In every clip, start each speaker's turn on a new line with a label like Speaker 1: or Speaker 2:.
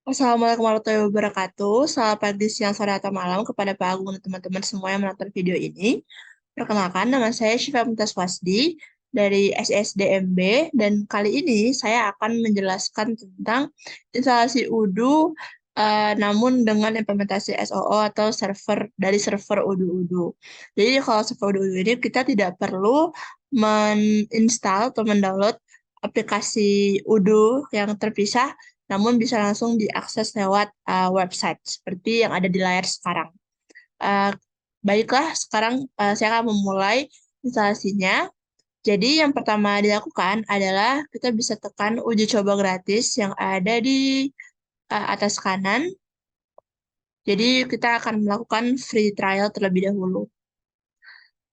Speaker 1: Assalamualaikum warahmatullahi wabarakatuh. Selamat pagi, siang, sore, atau malam kepada Pak Agung dan teman-teman semua yang menonton video ini. Perkenalkan, nama saya Syifa Mumtaz Wasdi dari SSDMB, dan kali ini saya akan menjelaskan tentang instalasi UDU, namun dengan implementasi SOO atau server UDU-UDU. Jadi kalau server UDU ini kita tidak perlu menginstal atau mendownload aplikasi UDU yang terpisah, namun bisa langsung diakses lewat website seperti yang ada di layar sekarang. Uh, Baiklah, sekarang saya akan memulai instalasinya. Jadi yang pertama dilakukan adalah kita bisa tekan uji coba gratis yang ada di atas kanan. Jadi kita akan melakukan free trial terlebih dahulu.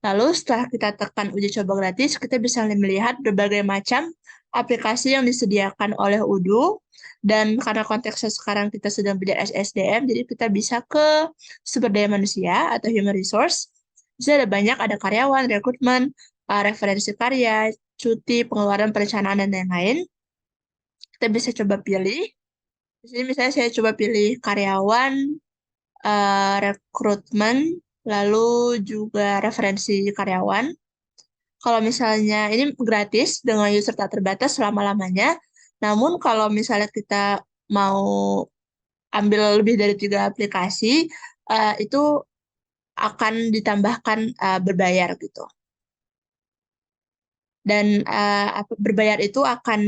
Speaker 1: Lalu setelah kita tekan uji coba gratis, kita bisa melihat berbagai macam aplikasi yang disediakan oleh Udu. Dan karena konteksnya sekarang kita sedang belajar SSDM, jadi kita bisa ke sumber daya manusia atau human resource. Bisa ada banyak, ada karyawan, rekrutmen, referensi karya, cuti, pengeluaran, perencanaan, dan lain-lain. Kita bisa coba pilih. Di sini misalnya saya coba pilih karyawan, rekrutmen, lalu juga referensi karyawan. Kalau misalnya ini gratis dengan user tak terbatas selama-lamanya, namun kalau misalnya kita mau ambil lebih dari 3 aplikasi, itu akan ditambahkan berbayar gitu. Dan berbayar itu akan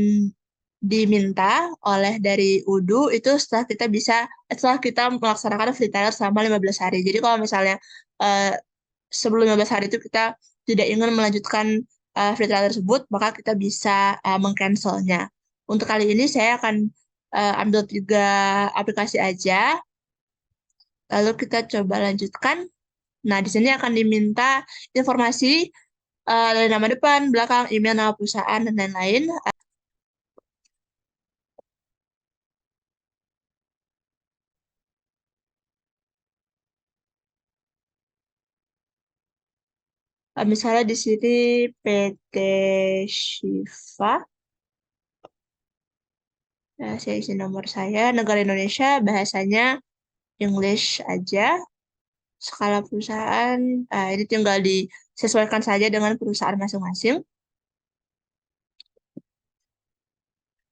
Speaker 1: diminta oleh dari UDU itu setelah kita melaksanakan free trial selama 15 hari. Jadi kalau misalnya uh, sebelum 15 hari itu kita tidak ingin melanjutkan free trial tersebut, maka kita bisa mengcancelnya. Untuk kali ini saya akan ambil 3 aplikasi aja, lalu kita coba lanjutkan. Nah, di sini akan diminta informasi dari nama depan, belakang, email, nama perusahaan, dan lain-lain. Misalnya di sini PT Shiva, saya isi nomor saya, negara Indonesia, bahasanya English aja. Skala perusahaan, ini tinggal disesuaikan saja dengan perusahaan masing-masing.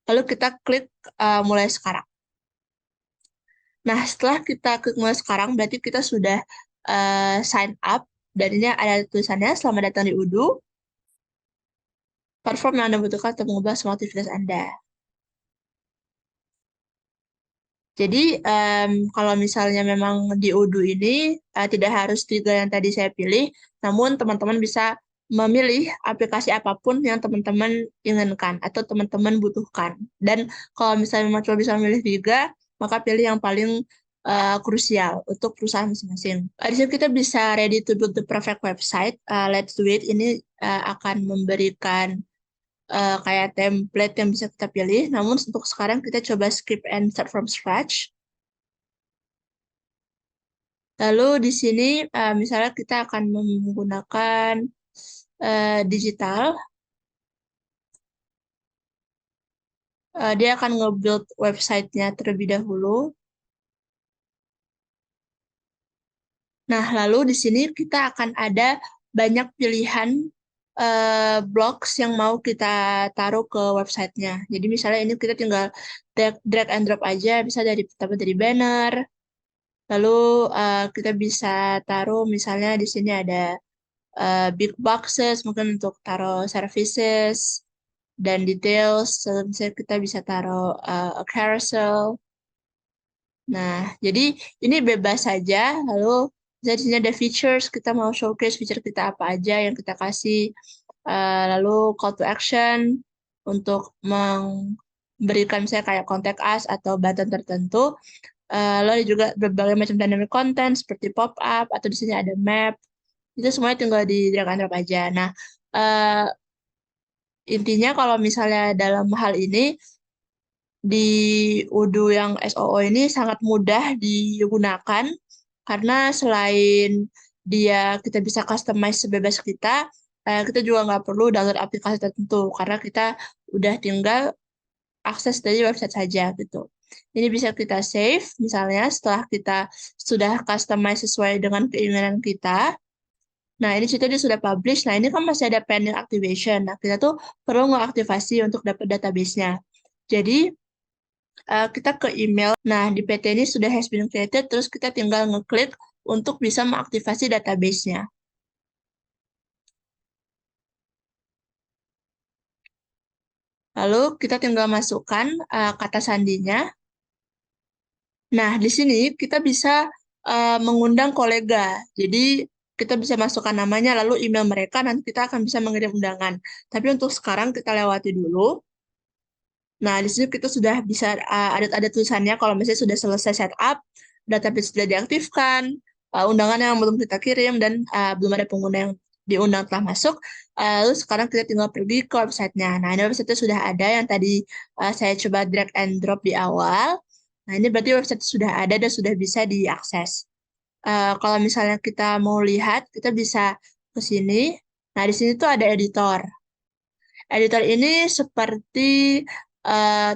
Speaker 1: Lalu kita klik mulai sekarang. Nah, setelah kita klik mulai sekarang, berarti kita sudah sign up. Dan ini ada tulisannya, selamat datang di UDU. Platform yang Anda butuhkan untuk mengubah semua aktivitas Anda. Jadi, kalau misalnya memang di UDU ini tidak harus 3 yang tadi saya pilih, namun teman-teman bisa memilih aplikasi apapun yang teman-teman inginkan atau teman-teman butuhkan. Dan kalau misalnya memang cuma bisa memilih 3, maka pilih yang paling krusial untuk perusahaan masing-masing. Di sini kita bisa ready to build the perfect website. Let's do it. Ini akan memberikan kayak template yang bisa kita pilih. Namun untuk sekarang kita coba skip and start from scratch. Lalu di sini misalnya kita akan menggunakan digital. Dia akan nge-build website-nya terlebih dahulu. Nah, lalu di sini kita akan ada banyak pilihan blocks yang mau kita taruh ke websitenya. Jadi misalnya ini kita tinggal drag and drop aja, bisa dari banner. Lalu kita bisa taruh misalnya di sini ada big boxes mungkin untuk taruh services dan details. Lalu misalnya kita bisa taruh a carousel. Nah, jadi ini bebas saja. Lalu misalnya di sini ada features, kita mau showcase feature kita apa aja yang kita kasih. Lalu call to action untuk memberikan misalnya kayak contact us atau button tertentu. Lalu juga berbagai macam dynamic content seperti pop-up atau di sini ada map. Itu semuanya tinggal di drag and drop aja. Nah, eh, intinya kalau misalnya dalam hal ini di UDU yang SOO ini sangat mudah digunakan karena selain dia kita bisa customize sebebas kita juga nggak perlu download aplikasi tertentu karena kita udah tinggal akses dari website saja gitu. Ini bisa kita save, misalnya setelah kita sudah customize sesuai dengan keinginan kita. Nah, ini cerita dia sudah publish. Nah, ini kan masih ada pending activation. Nah, kita tuh perlu ngeaktifasi untuk dapat database-nya. Jadi, kita ke email. Nah, di PT ini sudah has been created, terus kita tinggal ngeklik untuk bisa mengaktifasi database-nya. Lalu kita tinggal masukkan kata sandinya. Nah, di sini kita bisa mengundang kolega. Jadi, kita bisa masukkan namanya, lalu email mereka, nanti kita akan bisa mengirim undangan. Tapi untuk sekarang kita lewati dulu. Nah, di sini kita sudah bisa ada tulisannya kalau misalnya sudah selesai setup, database sudah diaktifkan, undangan yang belum kita kirim, dan belum ada pengguna yang diundang telah masuk. Lalu sekarang kita tinggal pergi ke websitenya. Nah, ini website sudah ada yang tadi saya coba drag and drop di awal. Nah, ini berarti website sudah ada dan sudah bisa diakses. Kalau misalnya kita mau lihat, kita bisa ke sini. Nah, di sini tuh ada editor. Editor ini seperti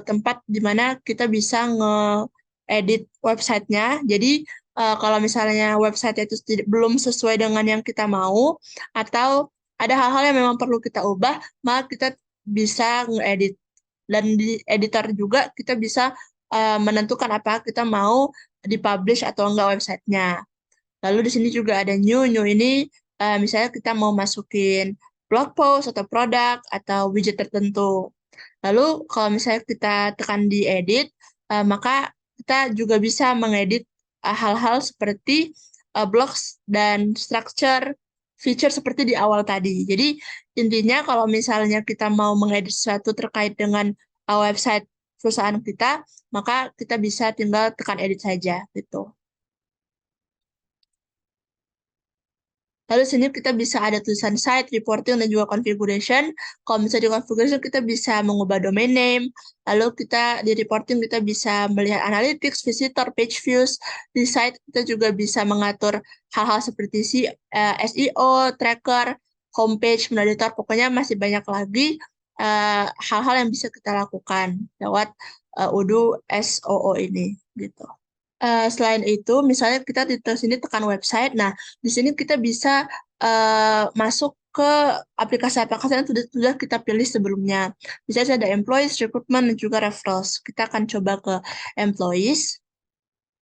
Speaker 1: tempat di mana kita bisa nge-edit websitenya. Jadi, kalau misalnya website itu belum sesuai dengan yang kita mau, atau ada hal-hal yang memang perlu kita ubah, maka kita bisa nge-edit. Dan di editor juga kita bisa menentukan apa kita mau dipublish atau enggak websitenya. Lalu di sini juga ada new ini misalnya kita mau masukin blog post atau produk atau widget tertentu. Lalu kalau misalnya kita tekan di edit, maka kita juga bisa mengedit hal-hal seperti blocks dan structure feature seperti di awal tadi. Jadi intinya kalau misalnya kita mau mengedit sesuatu terkait dengan website perusahaan kita, maka kita bisa tinggal tekan edit saja gitu. Lalu sini kita bisa ada tulisan site, reporting, dan juga configuration. Kalau misalnya di configuration kita bisa mengubah domain name. Lalu kita di reporting kita bisa melihat analytics, visitor, page views. Di site kita juga bisa mengatur hal-hal seperti SEO, tracker, homepage, monitor. Pokoknya masih banyak lagi hal-hal yang bisa kita lakukan lewat Odoo SOO ini gitu. Selain itu, misalnya kita di sini tekan website, nah di sini kita bisa masuk ke aplikasi-aplikasi yang sudah kita pilih sebelumnya. Misalnya ada employees, recruitment, dan juga referrals. Kita akan coba ke employees.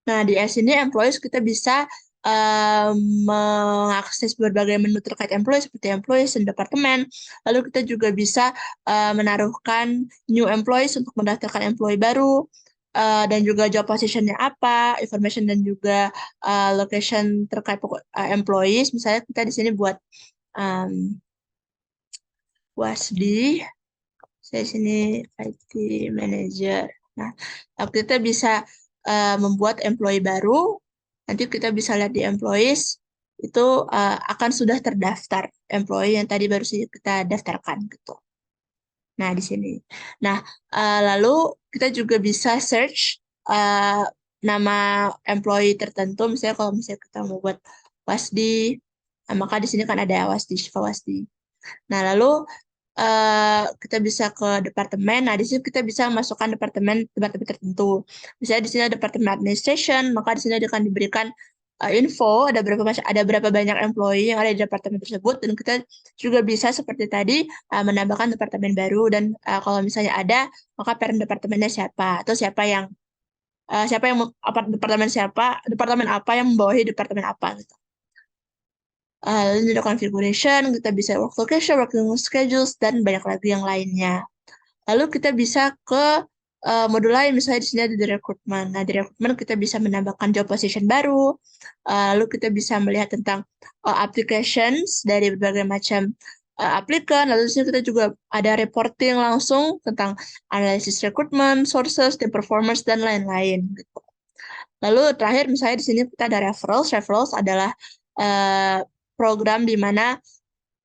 Speaker 1: Nah, di sini employees kita bisa uh, mengakses berbagai menu terkait employees seperti employees dan departemen. Lalu kita juga bisa menaruhkan new employees untuk mendaftarkan employee baru. Dan juga job position-nya apa, information dan juga location terkait employees. Misalnya kita di sini buat um, WASDI, saya sini IT manager. Nah, kita bisa membuat employee baru. Nanti kita bisa lihat di employees itu akan sudah terdaftar employee yang tadi baru saja kita daftarkan gitu. Nah, di sini. Nah, lalu kita juga bisa search nama employee tertentu. Misalnya kalau misalnya kita mau buat WASDI, maka di sini kan ada WASDI, Syifa WASDI. Nah, lalu kita bisa ke departemen. Nah, di sini kita bisa masukkan departemen tertentu. Misalnya di sini ada departemen administration, maka di sini akan diberikan info ada berapa banyak employee yang ada di departemen tersebut, dan kita juga bisa seperti tadi menambahkan departemen baru, dan kalau misalnya ada, maka parent departemennya siapa atau departemen apa yang membawahi departemen apa gitu. Lalu ada configuration, kita bisa work location, working schedules, dan banyak lagi yang lainnya. Lalu kita bisa ke modul lain, misalnya di sini ada di recruitment. Nah, di recruitment kita bisa menambahkan job position baru. Lalu kita bisa melihat tentang applications dari berbagai macam applicant. Lalu di sini kita juga ada reporting langsung tentang analisis recruitment, sources, tim performance, dan lain-lain. Gitu. Lalu terakhir misalnya di sini kita ada referrals. Referrals adalah program di mana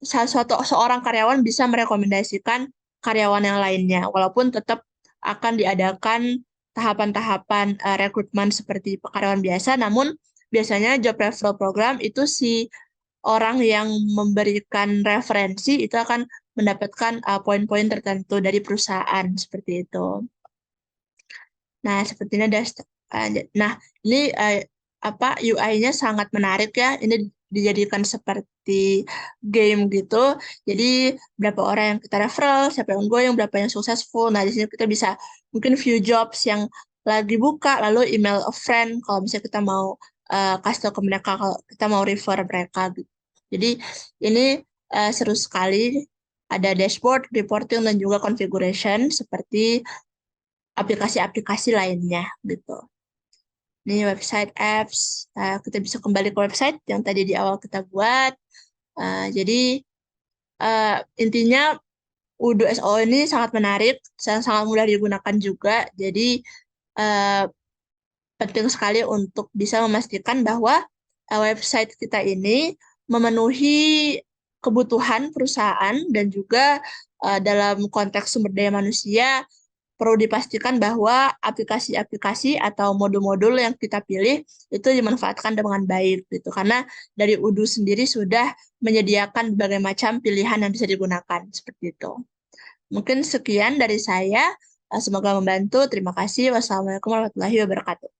Speaker 1: seorang karyawan bisa merekomendasikan karyawan yang lainnya, walaupun tetap akan diadakan tahapan-tahapan rekrutmen seperti karyawan biasa, namun biasanya job referral program itu si orang yang memberikan referensi itu akan mendapatkan poin-poin tertentu dari perusahaan seperti itu. Nah, sepertinya nah, ini apa UI-nya sangat menarik ya. Ini dijadikan seperti game gitu. Jadi berapa orang yang kita referral, siapa yang ongoing, berapa yang successful. Nah, di sini kita bisa mungkin view jobs yang lagi buka, lalu email a friend kalau misalnya kita mau kasih tahu ke mereka kalau kita mau refer mereka gitu. Jadi ini seru sekali. Ada dashboard, reporting, dan juga configuration seperti aplikasi-aplikasi lainnya gitu. Ini website apps, kita bisa kembali ke website yang tadi di awal kita buat. Jadi intinya U2SO ini sangat menarik, sangat mudah digunakan juga. Jadi eh, penting sekali untuk bisa memastikan bahwa website kita ini memenuhi kebutuhan perusahaan dan juga dalam konteks sumber daya manusia perlu dipastikan bahwa aplikasi-aplikasi atau modul-modul yang kita pilih itu dimanfaatkan dengan baik gitu. Karena dari Udu sendiri sudah menyediakan berbagai macam pilihan yang bisa digunakan seperti itu. Mungkin sekian dari saya. Semoga membantu. Terima kasih. Wassalamualaikum warahmatullahi wabarakatuh.